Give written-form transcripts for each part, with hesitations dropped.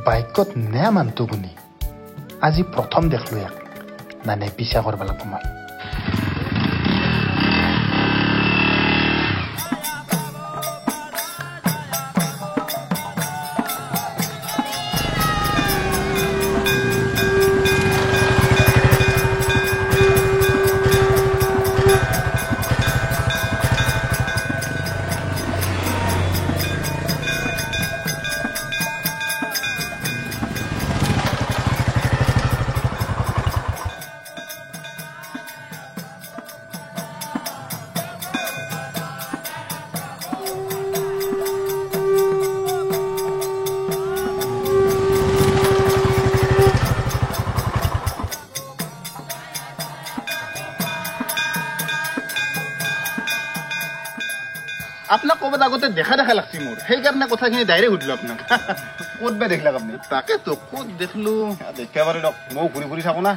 বাইকত নে মানটো গুণি আজি প্ৰথম দেখলো ইয়াক নানে পিছা কৰিব লাগিব মই আপনাক কবাত আগতে দেখা দেখা লাগছি মোৰ সেইকাৰণে কথাখিনি ডাইৰেক্ট সুধিলো আপোনাক ক'ত বা দেখিলাক আপুনি তাকেতো ক'ত দেখলো দেখিব পাৰি দিয়ক মই ঘূৰি ঘূৰি থাকো না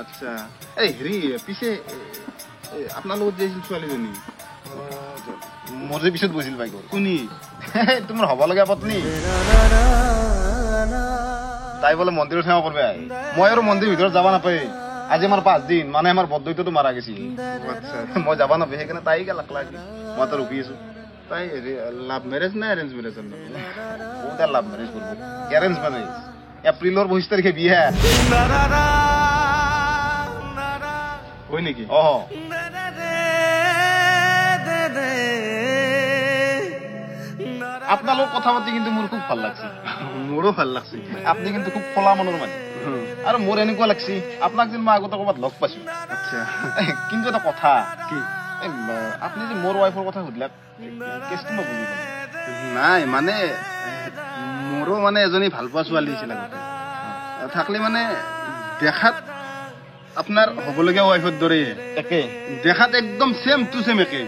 আচ্ছা এই হেৰি পিছে আপোনাৰ লগত যে ছোৱালীজনী মোৰ যে পিছত গৈছিল বাইকৰ কোনি তোমাৰ হ'বলগীয়া পত্নী তাই বোলে মন্দিৰত সেৱা কৰিব মই আৰু মন্দিৰৰ ভিতৰত যাব নাপায় আজি আমাৰ 5 দিন মানে আমাৰ বৰদৈত্যটো মাৰা গৈছিল আচ্ছা মই যাব নাপায় সেইকাৰণে তাই লাগ মই তো ৰখি আছো তাই লাভ মেৰেজ না এৰেঞ্জ মেৰেজ কোনটা লাভ মেৰেজ করব এরেঞ্জ মেরেজ এপ্রিলের 22 তারিখে বিয়ে হয় নাকি আপনার কথা পাতি কিন্তু মোর খুব ভাল লাগছে মোরও ভাল লাগছে আপনি কিন্তু খুব খোলা মনের মানুষ আর মোর এনেকুৱা লাগছে আপনাক যেন মই আগতে কবাত লগ পাইছো আচ্ছা কিন্তু এটা কথা কি আপনি যে মোর ওয়াইফর কথা সুধলাক কেছটো মই বুজি নাই মানে মোৰো মানে এজনী ভাল পোৱা ছোৱালী আছিল থাকলে মানে দেখাত আপনাৰ হবলগীয়া ওয়াইফৰ দৰে একে দেখাত একদম সেম টু সেম একে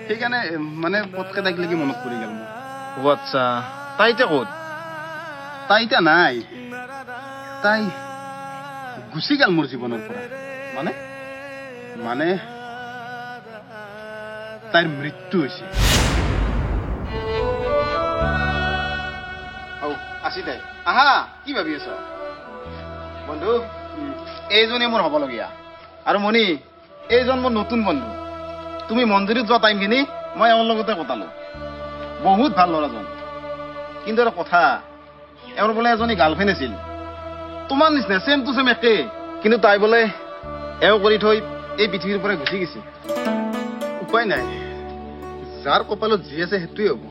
সেইকাৰণে মানে পটকে তাইক লাগি মনত পৰি গেল মোৰ ও আচ্ছা তাইতে ক'ত তাইটা নাই তাই গুচি গেল মোৰ জীৱনৰ পৰা মানে মানে তাইৰ মৃত্যু হৈছে তাই আহা কি ভাবি আছ বন্ধু এইজনে মোৰ হবলগীয়া আৰু মণি এইজন মোৰ নতুন বন্ধু তুমি মন্দিৰত যোৱা টাইমখিনি মই এওঁৰ লগতে কটালো বহুত ভাল ল'ৰাজন কিন্তু এটা কথা এওঁৰ বোলে এজনী গাৰ্লফ্ৰেণ্ড আছিল তোমাৰ নিচিনা চেম টু চেম একে কিন্তু তাই বোলে এওঁ কৰি থৈ এই পৃথিৱীৰ পৰা গুচি গৈছে উপায় নাই যাৰ কপালত যি আছে সেইটোৱে হ'ব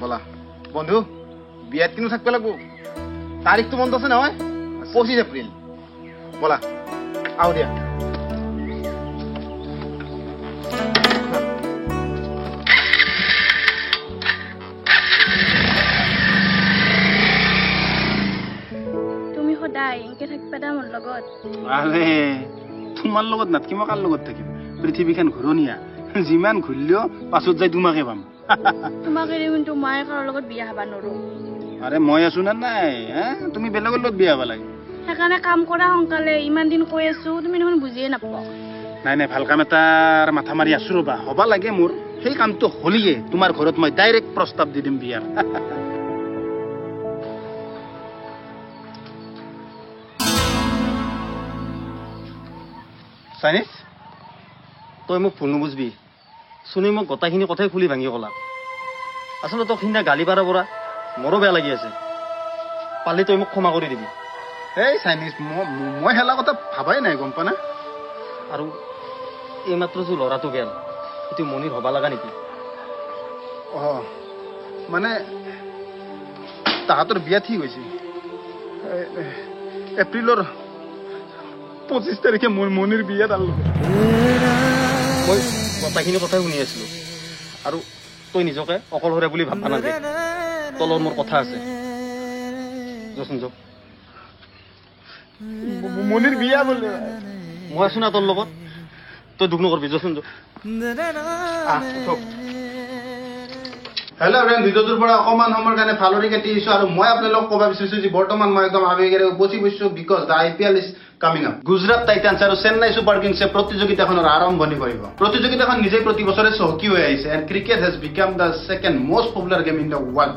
বলা বন্ধু বিয়াত কিন্তু থাকবে লাগবো তারিখটো মনত আছে নহয় 25 এপ্রিল বলা আও দিয়া তুমি সদায় এনকে থাকবা দা মোৰ লগত আৰে তোমাৰ লগত নাথকি মই কাৰ লগত থাকিম পৃথিৱীখন ঘূৰণীয়া যিমান ঘূৰিলেও পাছত যাই তোমাকে পাম তোমাক এৰি কিন্তু মই কাৰো লগত বিয়া হবা নৰো আৰে মই আছো না নাই তুমি বেলেগৰ লগত বিয়া হবা লাগে সেইকাৰণে কাম কৰা সংকালে ইমান দিন কৈ আছো তুমি দেখোন বুজিয়ে নাপাও নাই নাই ভাল কাম এটাৰ মাথা মাৰি আছো ৰবা হবা লাগে মোৰ সেই কামটো হলিয়ে তোমাৰ ঘৰত মই ডাইৰেক্ট প্ৰস্তাৱ দি দিম বিয়াৰ চাইনিজ তই মোক ভুল নুবুজবি শুনি মোক গোটাইখিনি কথাই খুলি ভাঙি কলা আচলতে তোক সিদিনা গালি পাৰা পৰা মোৰো বেয়া লাগি আছে পালি তই মোক ক্ষমা কৰি দিবি এই চাইনিজ মই হেলা কথা ভাবাই নাই গম পানা আৰু এইমাত্ৰ যে ল'ৰাটো গেল সেইটো মনিৰ হবা লগা নেকি মানে তাহাঁতৰ বিয়া ঠিক হৈছে এপ্ৰিলৰ 25 তাৰিখে মোৰ মনিৰ বিয়া তাৰ লগত মই কথাখিনি কথাই শুনি আছিলো আৰু তই নিজকে অকলশৰীয়া বুলি ভাববা নালাগে তলৰ মোৰ কথা আছে যচোন যাওক মনিৰ বিয়া বোলে মই আছো না তোৰ লগত তই দুখ নকৰবি যচোন যাওক হেল্ল' ফ্ৰেণ্ড ভিডিঅ'টোৰ পৰা অকমান সময়ৰ কাৰণে ফালৰি কাটি দিছো আৰু মই আপোনালোকক ক'ব বিচাৰিছো যে বৰ্তমান মই একদম আবেগেৰে উপচি গৈছো because the IPL is coming up Gujarat Titans আৰু চেন্নাই ছুপাৰ কিংছে প্ৰতিযোগিতাখনৰ আৰম্ভণি কৰিব প্ৰতিযোগিতাখন নিজেই প্ৰতি বছৰে চহকী হৈ আহিছে and cricket has become the second most popular game in the world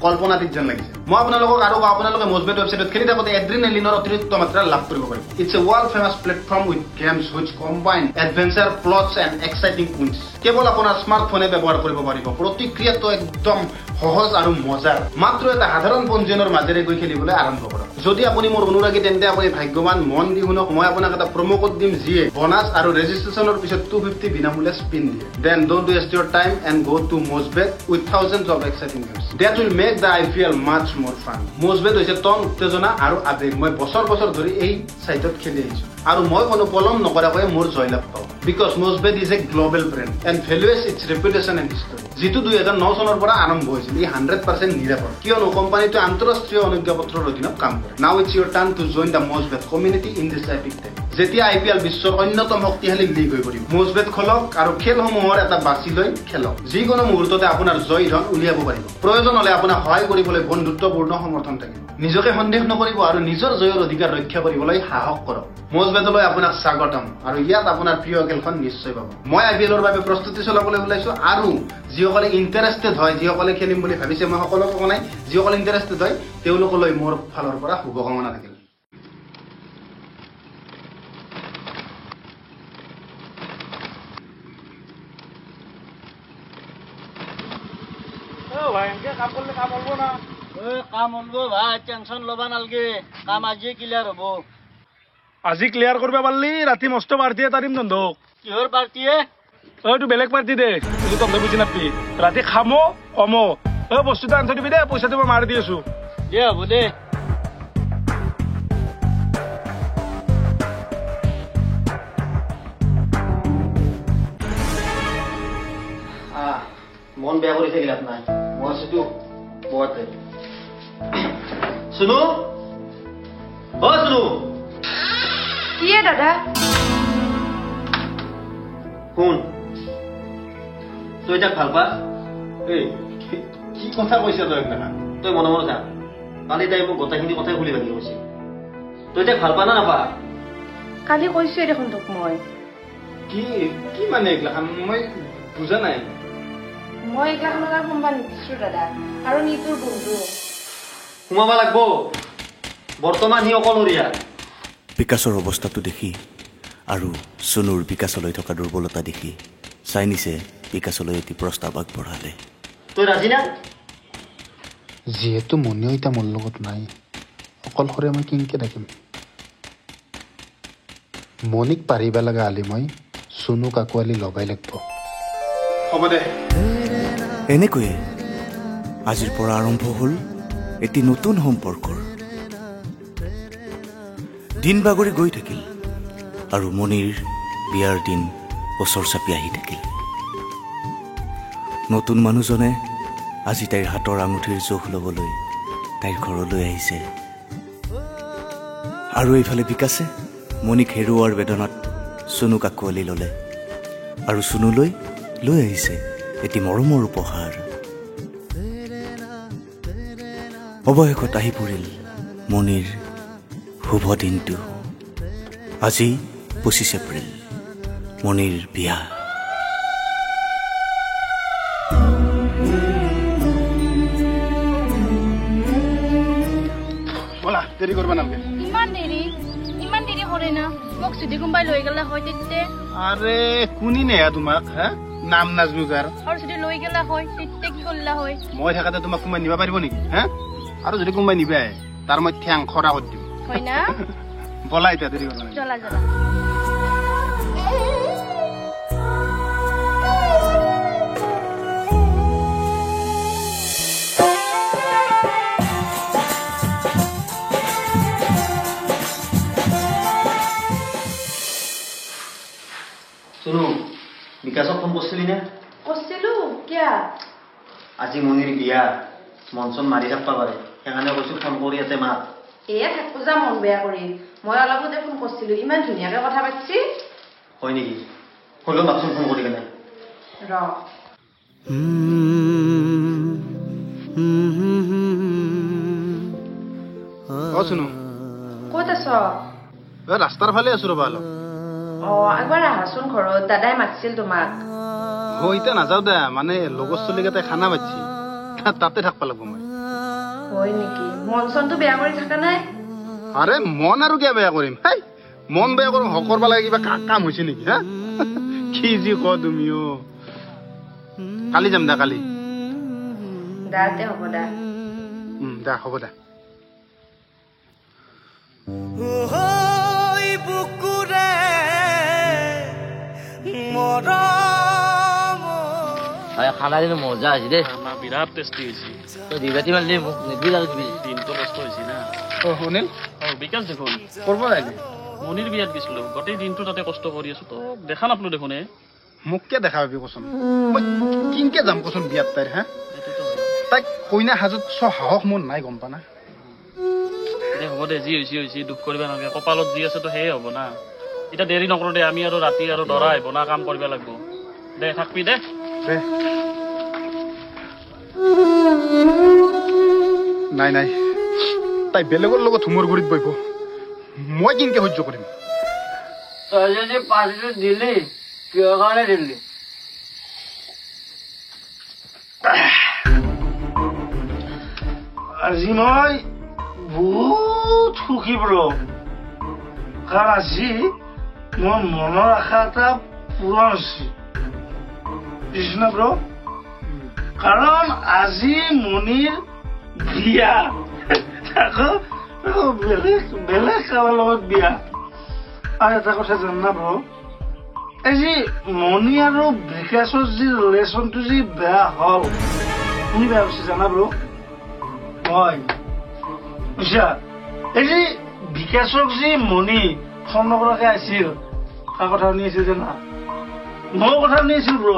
কল্পনাতীত যেন লাগিছে মই আপোনালোকক আৰু আপোনালোকে মোজবেট ৱেবছাইটত খেলি থাকোঁতে এড্ৰিনেলিনৰ অতিৰিক্ত মাত্ৰা লাভ কৰিব পাৰিব it's a world famous platform with games which combine adventure plots and exciting quests কেৱল আপোনাৰ স্মাৰ্টফোনে ব্যৱহাৰ কৰিব পাৰিব প্ৰতিক্ৰিয়াটো একদম সহজ আৰু মজাৰ মাত্ৰ এটা সাধাৰণ পঞ্জীয়নৰ মাজেৰে গৈ খেলিবলৈ আৰম্ভ কৰক যদি আপুনি মোৰ অনুৰাগী তেন্তে আপুনি ভাগ্যৱান মন দি শুনক মই আপোনাক এটা প্ৰম' কোড দিম যিয়ে বোনাছ আৰু ৰেজিষ্ট্ৰেশ্যনৰ পিছত 250 বিনামূলীয়া স্পিন দিয়ে then don't waste your time and go to Mostbet with thousands of exciting games that will make the IPL much more fun মোজবেট হৈছে টন উত্তেজনা আৰু আবেগ মই বছৰ বছৰ ধৰি এই চাইটত খেলি আহিছোঁ আৰু মই কোনো পলম নকৰাকৈ মোৰ জয়লাভ পাওঁ because Mostbet is a global brand and values its reputation and history যিটো 2009 চনৰ পৰা আৰম্ভ হৈছিল ই 100% নিৰাপদ কিয়নো কোম্পানীটো আন্তঃৰাষ্ট্ৰীয় অনুজ্ঞাপত্ৰৰ অধীনত কাম কৰে now it's your turn to join the Mostbet community in this epic time যেতিয়া IPL বিশ্বৰ অন্যতম শক্তিশালী লীগ হৈ পৰিব মোজবেট খোলক আৰু খেলসমূহৰ এটা বাছি লৈ খেলক যিকোনো মুহূৰ্ততে আপোনাৰ জয় ধন উলিয়াব পাৰিব প্ৰয়োজন হ'লে আপোনাক সহায় কৰিবলৈ বন্ধুত্বপূৰ্ণ সমৰ্থন থাকিব নিজকে সন্দেহ নকৰিব আৰু নিজৰ জয়ৰ অধিকাৰ ৰক্ষা কৰিবলৈ সাহস কৰক মোজবেটলৈ আপোনাক স্বাগতম আৰু ইয়াত আপোনাৰ প্ৰিয় খেলখন নিশ্চয় পাব মই IPLৰ বাবে প্ৰস্তুতি চলাবলৈ ওলাইছো আৰু যিসকলে ইণ্টাৰেষ্টেড হয় যিসকলে খেলিম বুলি ভাবিছে মই সকলোকে কওঁ নাই যিসকলে ইণ্টাৰেষ্টেড হয় তেওঁলোকলৈ মোৰ ফালৰ পৰা শুভকামনা থাকিল আজি ক্লিয়াৰ কৰিব পাৰিলি ৰাতি মস্ত পাৰ্টি এটা দিম তন্ধক কিহৰ পাৰ্টি এইটো বেলেগ পাৰ্টি দে তন্ধ বুজি নাপি ৰাতি খামো কমো বস্তুটো আনি থৈ দিবি দে পইচাটো মই মাৰি দি আছো দে হ'ব দে মন বেয়া কৰি থাকিলে আপোনাৰ মই আছোতো বৰতে শুনো শুনো কি দাদা শুন তই তাক ভাল পা এই কি কথা কৈছে তই একদম তই মনে মনে থাক কালি তাই মোক গোটেইখিনি কথাই খুলি ভাঙি কৈছে তই তাক ভাল পা না নাপা কালি কৈছোৱে দেখোন তোক মই কি কি মানে এইগিলাখান মই বুজা নাই মই এইগিলাখনত আৰু সোমবা নিবিচাৰো দাদা আৰু নিটোৰ বন্ধু সোমাব লাগব বৰ্তমান সি অকলশৰীয়া বিকাশৰ অৱস্থাটো দেখি আৰু চনুৰ বিকাশলৈ থকা দুৰ্বলতা দেখি চাইনিছে বিকাশলৈ এটি প্ৰস্তাৱ আগবঢ়ালে তই ৰাজি না যিহেতু মনিও এতিয়া মোৰ লগত নাই অকলশৰে মই কিনকে থাকিম মনিক পাৰিব লগা আলি মই চনু কাকুৱালি লগাই লাগিব হ'ব দে এনেকৈয়ে আজিৰ পৰা আৰম্ভ হ'ল এটি নতুন সম্পৰ্কৰ দিন বাগৰি গৈ থাকিল আৰু মনিৰ বিয়াৰ দিন ওচৰ চাপি আহি থাকিল নতুন মানুহজনে আজি তাইৰ হাতৰ আঙুঠিৰ জোখ ল'বলৈ তাইৰ ঘৰলৈ আহিছে আৰু এইফালে বিকাশে মনিক হেৰুৱাৰ বেদনাত চনু কাকুৱালি ল'লে আৰু চনুলৈ লৈ আহিছে এটি মৰমৰ উপহাৰ অৱশেষত আহি পৰিল মনিৰ শুভ দিনটো আজি 25 এপ্ৰিল মনিৰ বিয়া বলা দেৰি কৰিব নালাগে ইমান দেৰি কৰে না মোক যদি কোনোবাই লৈ গেলা হয় তেতিয়া আৰে কোনি নেহা তোমাক হা নাম নাজনো যাৰ আৰু যদি লৈ গেলা হয় তেতিয়া কি কৰিলা হয় মই থাকাতে তোমাক কোনোবাই নিব পাৰিব নেকি হা আৰু যদি কোনোবাই নিবে আহে তাৰ মই ঠেং খৰা কৰি দিম হয় না বলা এতিয়া দেৰি কৰিব নালাগে জ্বলা জ্বলা শুনো বিকাশক ফোন কৰিছিলি নে কৈছিলো কিয়া আজি মনিৰ বিয়া মন চন মাৰি থাকবা পাৰে সেইকাৰণে কৈছো ফোন কৰি ইয়াতে মাত থাকো যা মন বেয়া কৰি মই অলপতে ফোন কৰিছিলো ইমান ধুনীয়াকে কথা পাতিছি হয় নেকি হ'লেও মাকচোন ফোন কৰি কেনে ৰ শুনো ক'ত আছ ৰাস্তাৰ ফালে আছো ৰবা অলপ একবাৰ আহাচোন ঘৰত দাদাই মাতিছিল তোমাক এতিয়া নাযাওঁ দে মানে লগৰ চলিকেইটাই খানা পাতিছি তাতে থাকবা লাগব মই হয় নেকি মন চনটো বেয়া কৰি থকা নাই আৰে মন আৰু কিয় বেয়া কৰিম হেই মন বেয়া কৰিম হকৰবা লাগে কিবা কাম হৈছে নেকি হা কি যি ক তুমি কালি যাম দা কালি দাতে হ'ব দা দা হ'ব দা খানা কিন্তু মজা হৈছে দেই বিৰাট টেষ্টি হৈছে তই দিবাতি মাৰিলে মোক নিদিবি আৰু দিবি দিনটো কষ্ট হৈছে না শুনিল বিকাশ দেখোন কৰিব লাগে মনিৰ বিয়াত গৈছিলো গোটেই দিনটো তাতে কষ্ট কৰি আছো তো দেখা নাপালো দেখোন মোক কিয় দেখা পাবি কচোন মই কিনকে যাম কচোন বিয়াত তাইৰ হা তাইক কইনা সাজত সাহস মোৰ নাই গম পানা হ'ব দে যি হৈছে হৈছে দুখ কৰিব নালাগে কপালত যি আছে তো সেয়ে হ'ব না এতিয়া দেৰি নকৰো দে আমি আৰু ৰাতি আৰু দৰা আহিব না কাম কৰিব লাগিব দে থাকবি দে নাই নাই তাই বেলেগৰ লগত হুমৰ গুৰিত বহিব মই কিনকে সহ্য কৰিম তই যদি পাঁচটো দিলি কিহৰ কাৰণে দিলি আজি মই বহুত সুখী ব্ৰ কাৰণ আজি মোৰ মনৰ আশা এটা পূৰণ হৈছে কৃষ্ণ ব্ৰ কাৰণ আজি মনিৰ বিয়া আকৌ বেলেগ বেলেগ কাৰোবাৰ লগত বিয়া আৰু এটা কথা জান না ব্ৰ এই যি মণি আৰু বিকাশৰ যি ৰিলেশ্যনটো যি বেয়া হ'ল শুনি বেয়া হৈছে জানা ব্ৰ হয় বুজিছা এই যি বিকাশক যি মণি ফোন নকৰাকে আছিল কাৰ কথা শুনি আছিল জানা মোৰ কথা শুনি আছিল ব্ৰ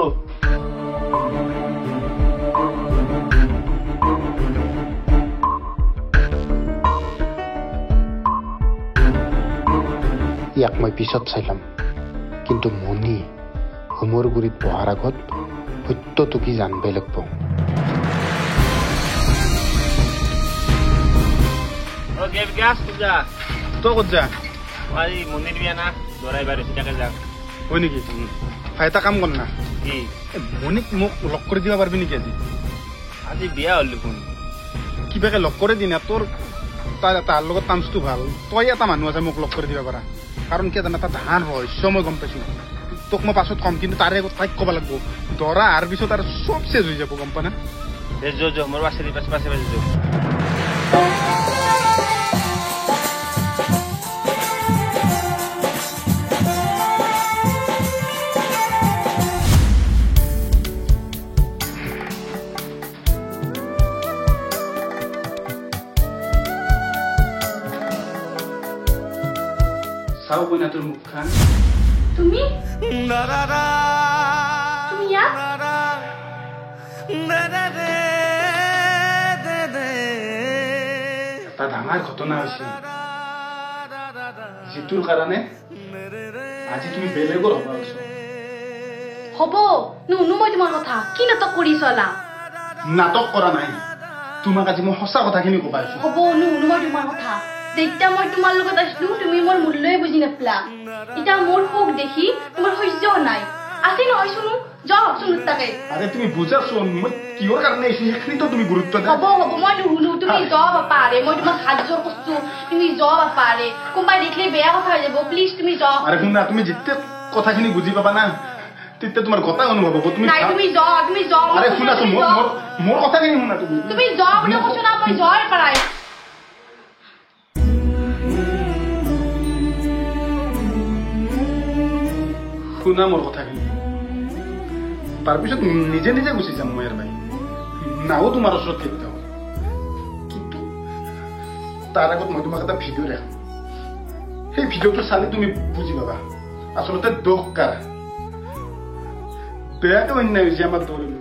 ইয়াক মই পিছত চাই ল'ম কিন্তু মণি হুমৰ গুৰিত বহাৰ আগত সত্যটো কি জানবাই লাগিব তই ক'ত যা মন্দিৰ বিয়া না দৰাই বাৰ তাকে যাম হয় নেকি এটা কাম কৰ না কি মণিক মোক লগ কৰি দিব পাৰিবি নেকি আজি আজি বিয়া হ'ল দেখোন কিবাকে লগ কৰি দি না তোৰ তাৰ লগত টাৰ্মছটো ভাল তই এটা মানুহ আছে মোক লগ কৰি দিব পাৰা কাৰণ কি জানা তাৰ ধান ৰহস্য মই গম পাইছো তোক মই পাছত কম কিন্তু তাৰে আগত তাইক ক'ব লাগিব দৰা আহাৰ পিছত আৰু চব চেজ হৈ যাব গম পা না মোৰ পাছে পাছে যাওঁ চাও কইনা তোৰ মুখখান তুমি ইয়াত এটা ডাঙৰ ঘটনা হৈছে যিটোৰ কাৰণে আজি তুমি বেলেগৰ হ'ব আছো হ'ব নুনু মই তোমাৰ কথা কি নাটক কৰি চলা নাটক কৰা নাই তোমাক আজি মই সঁচা কথাখিনি ক'বা আছো হ'ব নুনু মই তোমাৰ কথা যেতিয়া মই তোমাৰ লগত আছিলো তুমি মোৰ মূল্যই বুজি নাপলা এতিয়া মোৰ সুখ দেখি তোমাৰ সহ্য নাই আজি নহয় শুনো যাও শুনো তাকে আৰে তুমি বুজাছো মই কিহৰ কাৰণে আহিছো সেইখিনিতো তুমি গুৰুত্ব দিয়া হ'ব হ'ব মই নুশুনো তুমি যাব পাৰে মই তোমাক হাত জোৰ কৰিছো তুমি যাব পাৰে কোনোবাই দেখিলে বেয়া কথা হৈ যাব প্লিজ তুমি যাও আৰে শুনা তুমি যেতিয়া কথাখিনি বুজি পাবা না তেতিয়া তোমাৰ গতা অনুভৱ হ'ব তুমি নাই তুমি যাও আৰে শুনা মোৰ কথাখিনি শুনা তুমি যাও বুলি কৈছো না মই যাই পাৰাই শুনা মোৰ কথাখিনি তাৰপিছত নিজে নিজে গুচি যাম মই আৰু ভাই নাও তোমাৰ ওচৰত কেতিয়াও কিন্তু তাৰ আগত মই তোমাক এটা ভিডিঅ' দেখাম সেই ভিডিঅ'টো চালে তুমি বুজি পাবা আচলতে দোষ কাৰ বেয়াকে অন্যায় হৈছে আমাৰ দৌৰিলো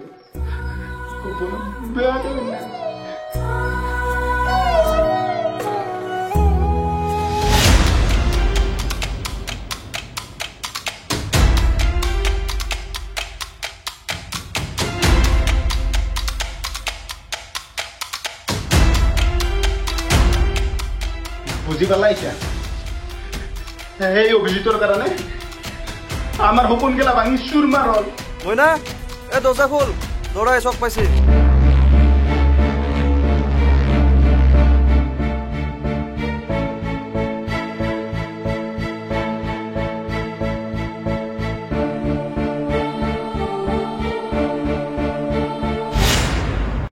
বেয়াকে অন্যায় বুজি পালা এতিয়া এই অভিজিতৰ কাৰণে আমাৰ সপোন গেলা ভাঙি চুৰমাৰ হ'ল মইনা এই দৰ্জা খোল দৰাই চক পাইছে